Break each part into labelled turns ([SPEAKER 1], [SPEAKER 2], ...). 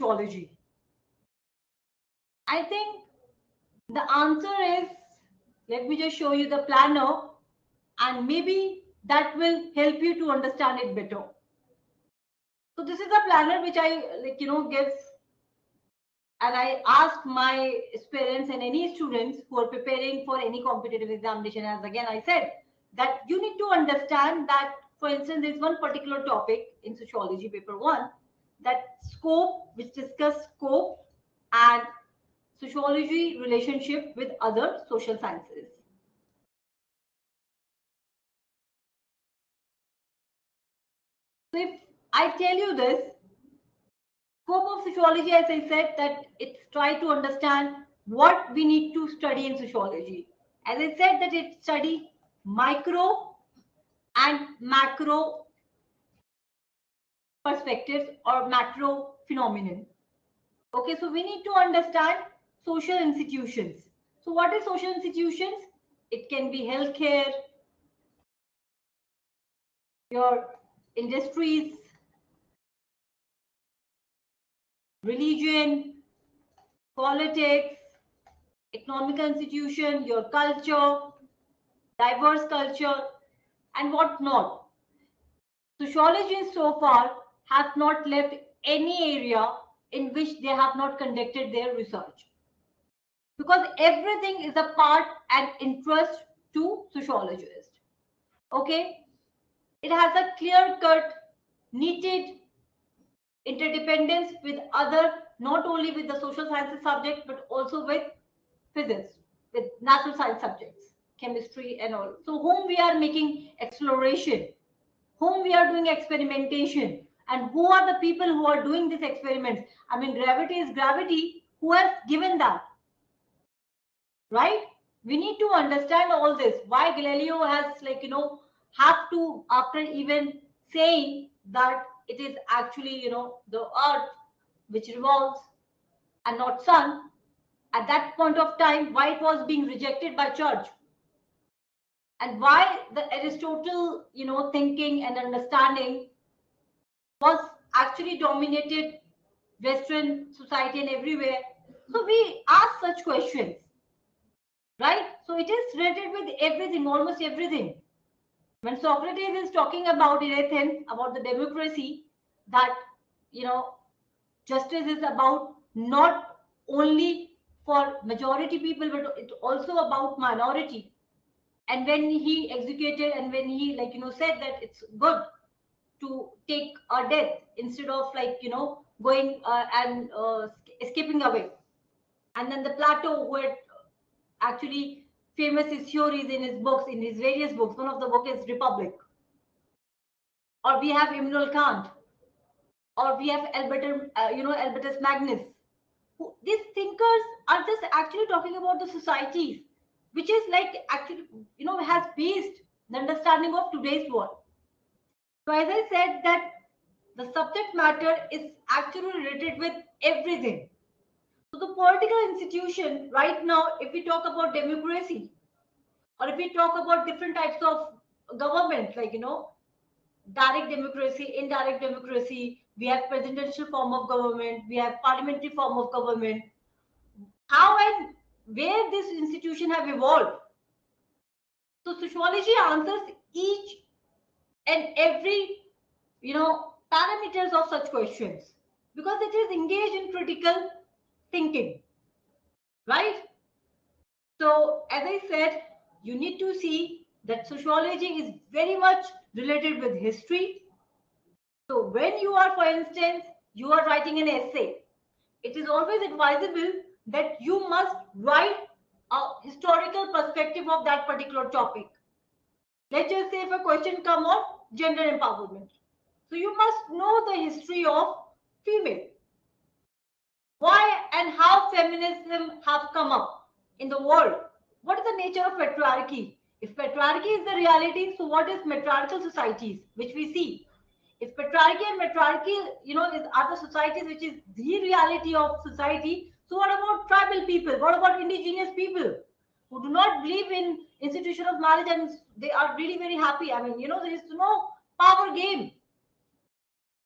[SPEAKER 1] sociology? I think the answer is, let me just show you the planner, and maybe that will help you to understand it better. So this is a planner which I give, and I asked my parents and any students who are preparing for any competitive examination, as again I said, that you need to understand that, for instance, there's one particular topic in sociology paper 1, that scope, which discuss scope and sociology relationship with other social sciences. So if I tell you this, scope of sociology, as I said, that it's try to understand what we need to study in sociology. As I said, that it study micro and macro perspectives or macro phenomenon. Okay, so we need to understand social institutions. So what is social institutions? It can be healthcare, your industries, religion, politics, economical institution, your culture, diverse culture, and what not. Sociologists so far have not left any area in which they have not conducted their research, because everything is a part and interest to sociologists. Okay, it has a clear cut, needed interdependence with other, not only with the social sciences subject, but also with physics, with natural science subjects, chemistry and all. So whom we are making exploration, whom we are doing experimentation, and who are the people who are doing these experiments. I mean, gravity is gravity. Who has given that? Right? We need to understand all this. Why Galileo has, have to, after even saying that it is actually, the earth which revolves and not sun, at that point of time, why it was being rejected by church, and why the Aristotle, thinking and understanding was actually dominated Western society and everywhere. So we ask such questions, right? So it is related with everything, almost everything. When Socrates is talking about in Athens about the democracy, that justice is about not only for majority people, but it's also about minority. And when he executed, and when he said that it's good to take a death instead of going and escaping away. And then the Plato, who had actually famous his theories in his books, in his various books. One of the book is Republic. Or we have Immanuel Kant, or we have Albertus Magnus. These thinkers are just actually talking about the societies, which is actually has based the understanding of today's world. So as I said, that the subject matter is actually related with everything. So the political institution right now, if we talk about democracy, or if we talk about different types of government, direct democracy, indirect democracy, we have presidential form of government, we have parliamentary form of government, how and where this institution have evolved. So sociology answers each and every parameters of such questions, because it is engaged in critical thinking, right? So as I said, you need to see that sociology is very much related with history. So when you are, for instance, you are writing an essay, it is always advisable that you must write a historical perspective of that particular topic. Let's just say if a question come on gender empowerment, so you must know the history of female, why and how feminism have come up in the world. What is the nature of patriarchy? If patriarchy is the reality, so what is matriarchal societies, which we see? If patriarchy and matriarchy, is other societies, which is the reality of society, so what about tribal people? What about indigenous people who do not believe in institution of marriage, and they are really very happy? I mean, there is no power game,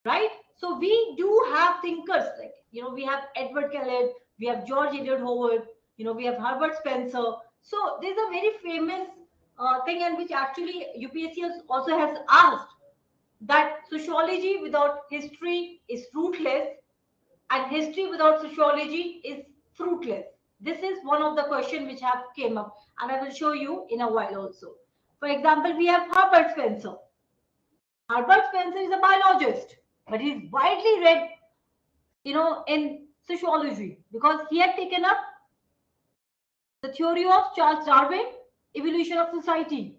[SPEAKER 1] right? So we do have thinkers like, we have Edward Kellett, we have George Eliot Howard, we have Herbert Spencer. So there's a very famous thing, and which actually UPSC also has asked, that sociology without history is rootless, and history without sociology is fruitless. This is one of the questions which have came up, and I will show you in a while also. For example, we have Herbert Spencer. Herbert Spencer is a biologist, but he's widely read, in sociology, because he had taken up the theory of Charles Darwin, evolution of society.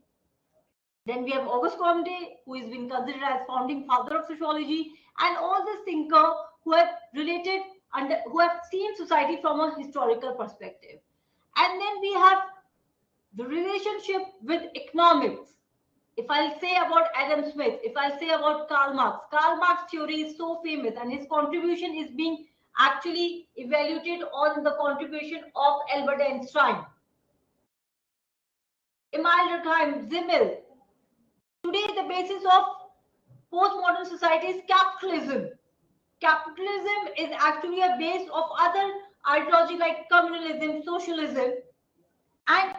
[SPEAKER 1] Then we have Auguste Comte, who has been considered as founding father of sociology, and all these thinkers who have related and who have seen society from a historical perspective. And then we have the relationship with economics. If I'll say about Adam Smith, if I'll say about Karl Marx theory is so famous, and his contribution is being actually evaluated on the contribution of Albert Einstein, Emile Durkheim, Zimmel. Today, the basis of postmodern society is capitalism. Capitalism is actually a base of other ideology like communalism, socialism, and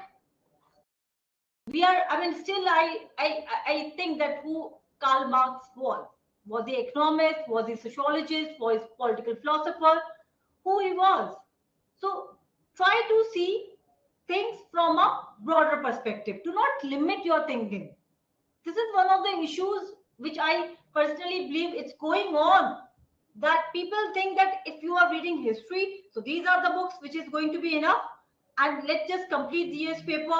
[SPEAKER 1] we are. I mean, still, I think that who Karl Marx was he economist, was he sociologist, was he political philosopher, who he was. So try to see things from a broader perspective. Do not limit your thinking. This is one of the issues which I personally believe it's going on, that people think that if you are reading history, so these are the books which is going to be enough, and let's just complete the year's paper.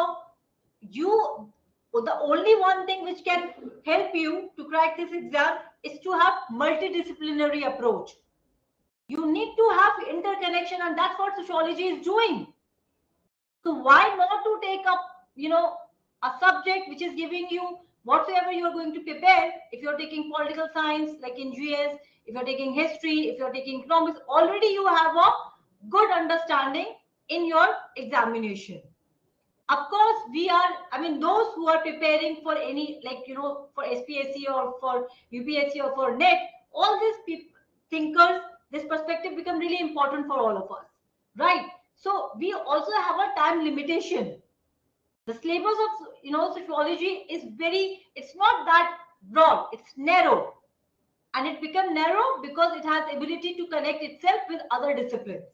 [SPEAKER 1] The only one thing which can help you to crack this exam is to have multidisciplinary approach. You need to have interconnection, and that's what sociology is doing. So why not to take up, a subject which is giving you whatsoever you are going to prepare? If you're taking political science, like in GS, if you're taking history, if you're taking economics, already you have a good understanding in your examination. Of course, those who are preparing for any, like, for SPSC or for UPSC or for NET, all these thinkers, this perspective become really important for all of us, right? So we also have a time limitation. The syllabus of, sociology is it's not that broad, it's narrow, and it become narrow because it has ability to connect itself with other disciplines.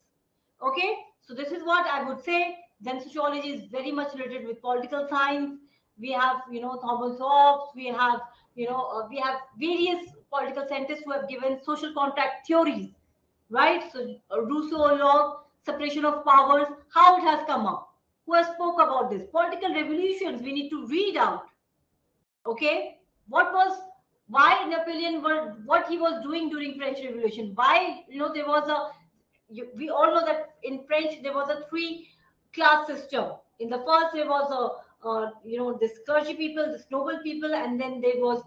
[SPEAKER 1] Okay, so this is what I would say. Then sociology is very much related with political science. We have, Thomas Hobbes. We have, we have various political scientists who have given social contract theories, right? So Rousseau, Locke, separation of powers, how it has come up. Who has spoke about this? Political revolutions, we need to read out. Okay, why Napoleon what he was doing during French Revolution? Why, there was we all know that in French there was a three-class system. In the first, there was this clergy people, this noble people, and then there was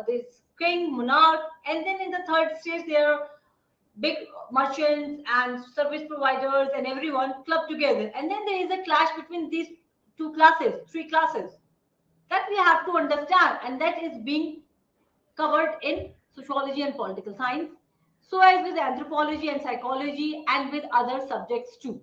[SPEAKER 1] this king, monarch, and then in the third stage there are big merchants and service providers and everyone clubbed together. And then there is a clash between these three classes, that we have to understand, and that is being covered in sociology and political science, so as with anthropology and psychology and with other subjects too.